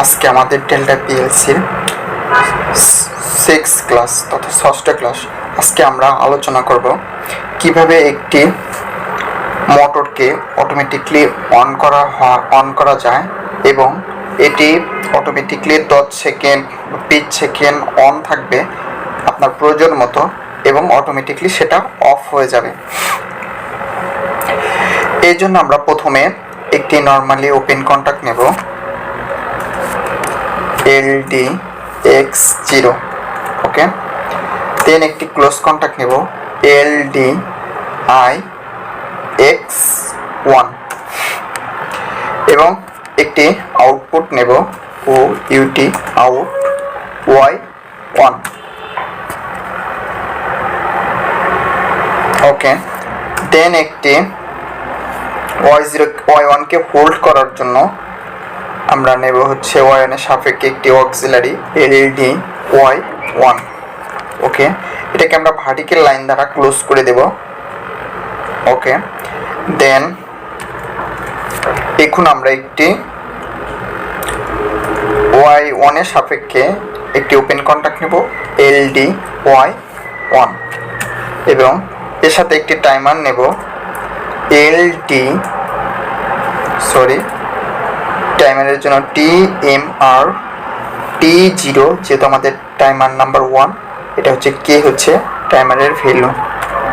আজকে আমাদের delta পিএলসির 6 class তথা 6টা ক্লাস। আজকে আমরা আলোচনা করব কিভাবে একটি মোটরকে অটোমেটিকলি অন করা যায় এবং এটি অটোমেটিকলি 10 সেকেন্ড 20 সেকেন্ড অন থাকবে আপনার প্রয়োজন মতো এবং অটোমেটিকলি সেটা অফ হয়ে যাবে। এই জন্য আমরা প্রথমে একটি নর্মালি ওপেন কন্টাক্ট নেব LDX0, ওকে। দেন একটি ক্লোজ কন্টাক্ট নেব LDIX1 এবং একটি আউটপুট নেব OUT আউট Y1, ওকে। দেন একটি Y1 কে হোল্ড করার জন্য আমরা নেব হচ্ছে Y1 এর সাপেক্ষে একটি অক্সিলারি LDY1, ওকে। এটাকে আমরা ভার্টিক্যাল লাইন দ্বারা ক্লোজ করে দেব, ওকে। দেন এখন আমরা একটি Y1 এর সাপেক্ষে একটি ওপেন কন্টাক্ট নেব LDY1 এবং এর সাথে একটি টাইমার নেব টাইমারের জন্য TMR T0, যেহেতু আমাদের টাইমার নাম্বার 1, এটা হচ্ছে কে হচ্ছে টাইমারের ভ্যালু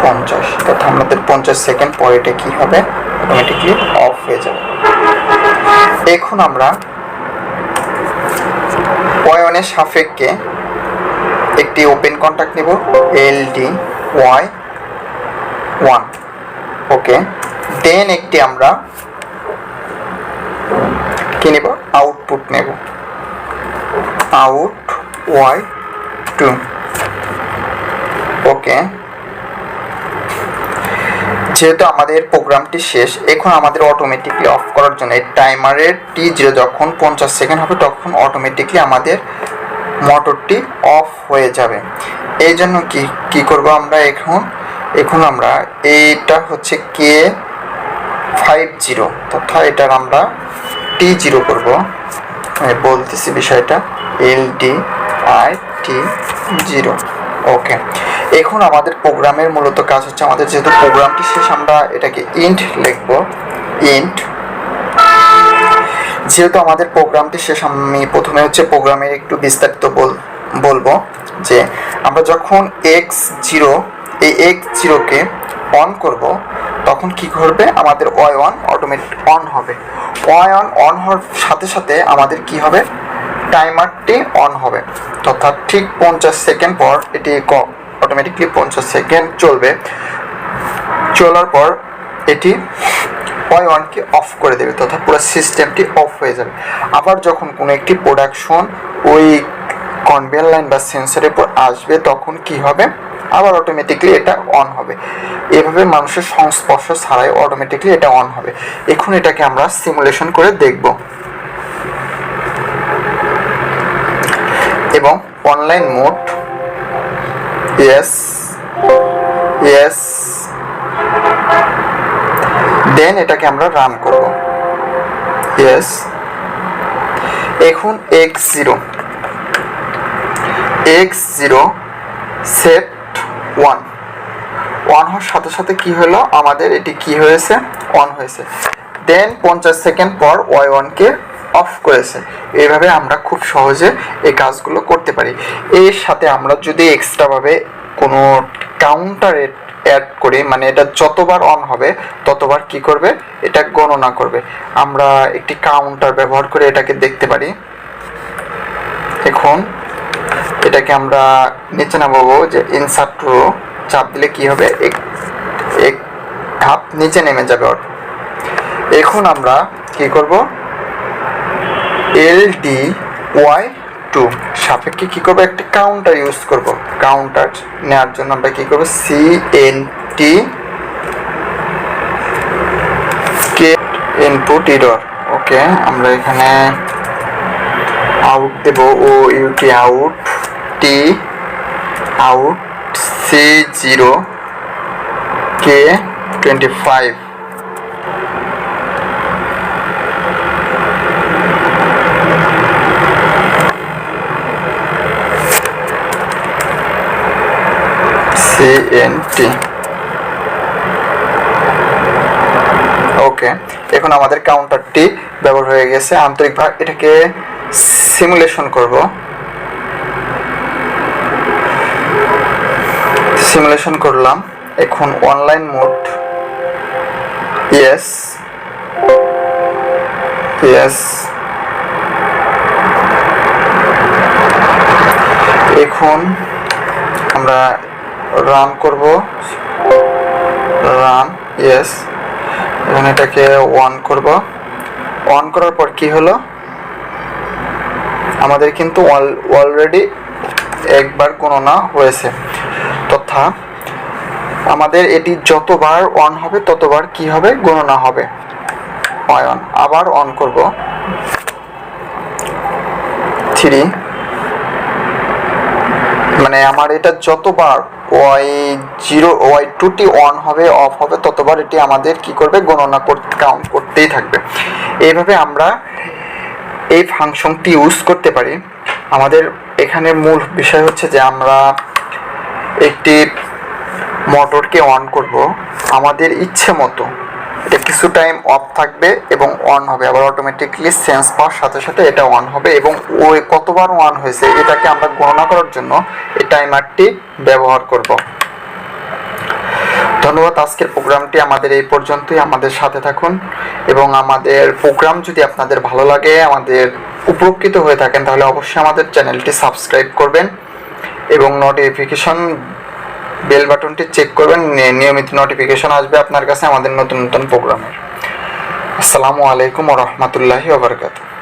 50, তথা আমাদের 50 সেকেন্ড পরে এটা কি হবে, অটোমেটিকলি অফ হয়ে যাবে। এখন আমরা Y1 এর সাপেক্ষে একটি ওপেন কন্টাক্ট নেব LDY1, ওকে। দেন একটি আমরা কি নেব, আউটপুট নেব আউট Y2, ওকে। যেহেতু আমাদের প্রোগ্রামটি শেষ, এখন আমাদের অটোমেটিকলি অফ করার জন্য এই টাইমারের T0 যখন 50 সেকেন্ড হবে তখন অটোমেটিকলি আমাদের মোটরটি অফ হয়ে যাবে। এই জন্য কি করব আমরা এখন আমরা এইটা হচ্ছে K50 তথা এটার আমরা T0 করব, আমি বলতেছি বিষয়টা LDIT0, ওকে। এখন আমাদের প্রোগ্রামের মূলত কাজ হচ্ছে, আমাদের যেহেতু প্রোগ্রামটি শেষ আমরা এটাকে ইন্ট লিখব, ইন্ট। যেহেতু আমাদের প্রোগ্রামটি শেষ আমি প্রথমে হচ্ছে প্রোগ্রামের একটু বিস্তারিত বলবো যে আমরা যখন X0 কে অন করব তখন কি করবে, আমাদের Y1 অটোমেটিক অন হবে। Y1 অন হওয়ার সাথে সাথে আমাদের কি হবে, টাইমারটি অন হবে, তথা ঠিক 50 সেকেন্ড পর এটি অটোমেটিকলি 50 সেকেন্ড চলবে। চলার পর এটি Y1 কে অফ করে দেবে, তথা পুরো সিস্টেমটি অফ হয়ে যাবে। আবার যখন কোনো একটি প্রোডাকশন ওই কনভেয়ার লাইন বা সেন্সরের উপর আসবে তখন কি হবে, আবার অটোমেটিকলি এটা অন হবে। এভাবে মানুষের সংস্পর্শ ছাড়াই অটোমেটিকলি এটা অন হবে। এখন এটাকে আমরা সিমুলেশন করে দেখব এবং অনলাইন মোড ইয়েস, দেন এটাকে আমরা রান করব, ইয়েস। এখন X0 সেট 1 হওয়ার সাথে সাথে কি হলো, আমাদের এটি কি হয়েছে, অন হয়েছে। দেন 50 সেকেন্ড পর Y1 কে অফ করেছে। এইভাবে আমরা খুব সহজে এই কাজগুলো করতে পারি। এর সাথে আমরা যদি এক্সট্রাভাবে কোনো কাউন্টার অ্যাড করি, মানে এটা যতবার অন হবে ততবার কি করবে, এটা গণনা করবে। আমরা একটি কাউন্টার ব্যবহার করে এটাকে দেখতে পারি। এখন এটাকে আমরা নিচে নামাবো, যে ইনসার্ট রো চাপ দিলে কি হবে, এক ধাপ নিচে নেমে যাবে অটো। এখন আমরা কি করব, LDY2 সাপেক্ষে কি করব, একটা কাউন্টার ইউজ করব। কাউন্টার নেওয়ার জন্য আমরা কি করব, CNT ইনপুট এরর, ওকে। আমরা এখানে আউট দেব OUT out T out C0 K25, ENT। ওকে, এখন আমাদের কাউন্টারটি ব্যবহার হয়ে গেছে। আন্তরিকভাবে এটাকে সিমুলেশন করব। সিমুলেশন করলাম। এখন অনলাইন মোড, ইয়েস ইয়েস। এখন আমরা রান করব, রান, ইয়েস। এখন এটাকে অন করব। অন করার পর কি হলো, আমাদের কিন্তু অলরেডি একবার গণনা হয়েছে, তথা আমাদের এটি যতবার অন হবে ততবার কি হবে, গণনা হবে। অন, আবার অন করব 3, মানে আমার এটা যতবার Y0 Y2টি অন হবে অফ হবে ততবার এটি আমাদের কি করবে, গণনা করতে, কাউন্ট করতেই থাকবে। এইভাবে আমরা এই ফাংশনটি ইউজ করতে পারি। আমাদের এখানে মূল বিষয় হচ্ছে যে আমরা একটি মোটরকে অন করব আমাদের ইচ্ছে মতো, এটা কিছু টাইম অফ থাকবে এবং অন হবে, আবার অটোমেটিকলি সেন্স পাওয়ার সাথে সাথে এটা অন হবে, এবং ওই কতবার অন হয়েছে এটাকে আমরা গণনা করার জন্য এই টাইমারটি ব্যবহার করব। ধন্যবাদ। আজকের প্রোগ্রামটি আমাদের এই পর্যন্তই। আমাদের সাথে থাকুন, এবং আমাদের প্রোগ্রাম যদি আপনাদের ভালো লাগে, আমাদের উপকৃত হয়ে থাকেন, তাহলে অবশ্যই আমাদের চ্যানেলটি সাবস্ক্রাইব করবেন এবং নোটিফিকেশন বেল বাটনটি চেক করবেন। নিয়মিত নোটিফিকেশন আসবে আপনার কাছে আমাদের নতুন নতুন প্রোগ্রামের। আসসালামু আলাইকুম ওয়া রাহমাতুল্লাহি ওয়া বারাকাতুহু।